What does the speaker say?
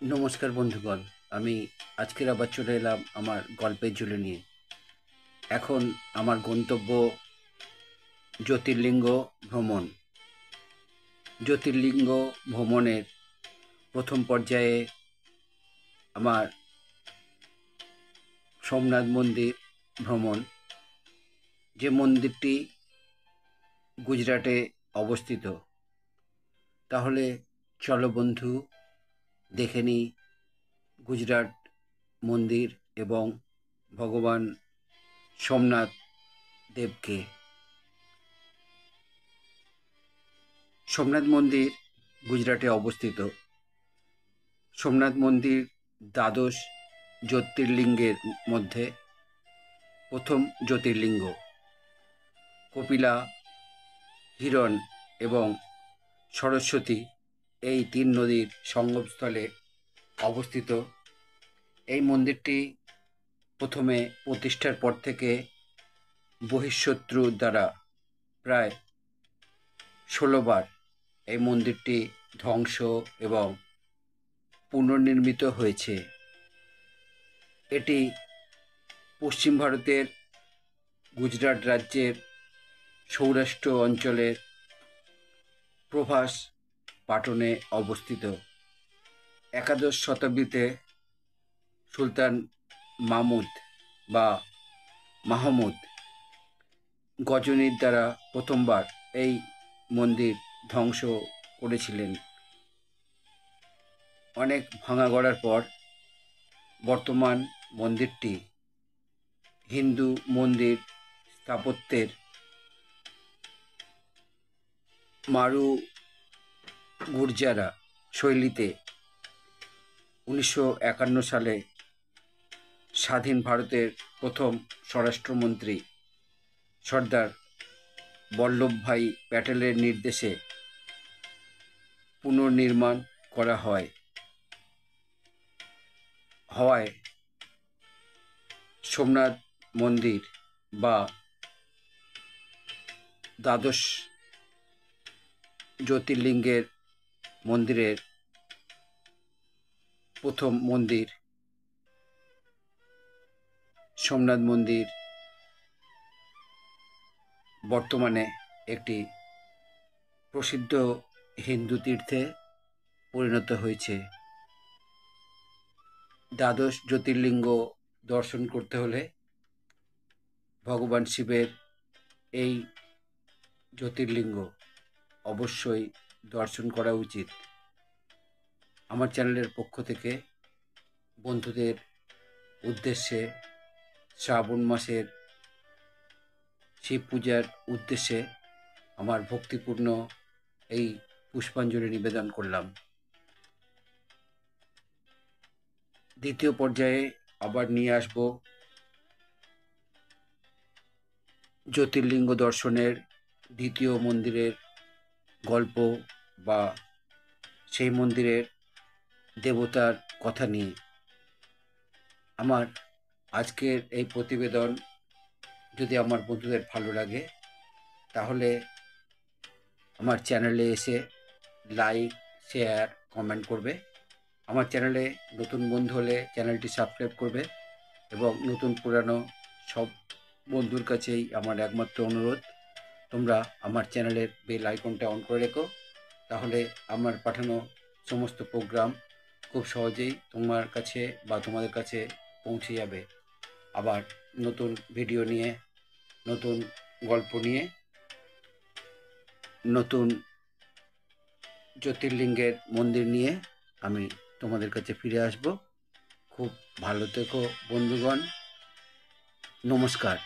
নমস্কার বন্ধুগণ। আমি আজকের আবার চলে এলাম আমার গল্পের ঝুলি নিয়ে। এখন আমার গন্তব্য জ্যোতির্লিঙ্গ ভ্রমণ। জ্যোতির্লিঙ্গ ভ্রমণের প্রথম পর্যায়ে আমার সোমনাথ মন্দির ভ্রমণ, যে মন্দিরটি গুজরাটে অবস্থিত। তাহলে চলো বন্ধু, দেখে নিই গুজরাট মন্দির এবং ভগবান সোমনাথ দেবকে। সোমনাথ মন্দির গুজরাটে অবস্থিত। সোমনাথ মন্দির দ্বাদশ জ্যোতির্লিঙ্গের মধ্যে প্রথম জ্যোতির্লিঙ্গ। কপিলা, হিরণ এবং সরস্বতী এই তিন নদীর সঙ্গমস্থলে অবস্থিত। এই মন্দিরটি প্রথমে প্রতিষ্ঠার পর থেকে বহিঃশত্রুর দ্বারা প্রায় 16 বার এই মন্দিরটি ধ্বংস এবং পুনর্নির্মিত হয়েছে। এটি পশ্চিম ভারতের গুজরাট রাজ্যের সৌরাষ্ট্র অঞ্চলের প্রভাস পাটনে অবস্থিত। একাদশ শতাব্দীতে সুলতান মাহমুদ গজনীর দ্বারা প্রথমবার এই মন্দির ধ্বংস করেছিলেন। অনেক ভাঙা গড়ার পর বর্তমান মন্দিরটি হিন্দু মন্দির স্থাপত্যের গুর্জারা শৈলীতে 1951 সালে স্বাধীন ভারতের প্রথম স্বরাষ্ট্রমন্ত্রী সর্দার বল্লভভাই প্যাটেলের নির্দেশে পুনর্নির্মাণ করা হওয়ায় সোমনাথ মন্দির বা দ্বাদশ জ্যোতির্লিঙ্গের মন্দিরের প্রথম মন্দির সোমনাথ মন্দির বর্তমানে একটি প্রসিদ্ধ হিন্দু তীর্থে পরিণত হয়েছে। দ্বাদশ জ্যোতির্লিঙ্গ দর্শন করতে হলে ভগবান শিবের এই জ্যোতির্লিঙ্গ অবশ্যই দর্শন করা উচিত। আমার চ্যানেলের পক্ষ থেকে বন্ধুদের উদ্দেশ্যে শ্রাবণ মাসের শিব পূজার উদ্দেশ্যে আমার ভক্তিপূর্ণ এই পুষ্পাঞ্জলি নিবেদন করলাম। দ্বিতীয় পর্যায়ে আবার নিয়ে আসব জ্যোতির্লিঙ্গ দর্শনের দ্বিতীয় মন্দিরের গল্প বা সেই মন্দিরের দেবতার কথা নিয়ে। আমার আজকের এই প্রতিবেদন যদি আমার বন্ধুদের ভালো লাগে তাহলে আমার চ্যানেলে এসে লাইক, শেয়ার, কমেন্ট করবে। আমার চ্যানেলে নতুন বন্ধু হলে চ্যানেলটি সাবস্ক্রাইব করবে এবং নতুন পুরানো সব বন্ধুর কাছেই আমার একমাত্র অনুরোধ, তোমরা আমার চ্যানেলের বেল আইকনটা অন করে রেখো। তাহলে আমার পাঠানো সমস্ত প্রোগ্রাম খুব সহজেই তোমার কাছে বা তোমাদের কাছে পৌঁছে যাবে। আবার নতুন ভিডিও নিয়ে, নতুন গল্প নিয়ে, নতুন জ্যোতির্লিঙ্গের মন্দির নিয়ে আমি তোমাদের কাছে ফিরে আসব। খুব ভালো থেকো বন্ধুগণ। নমস্কার।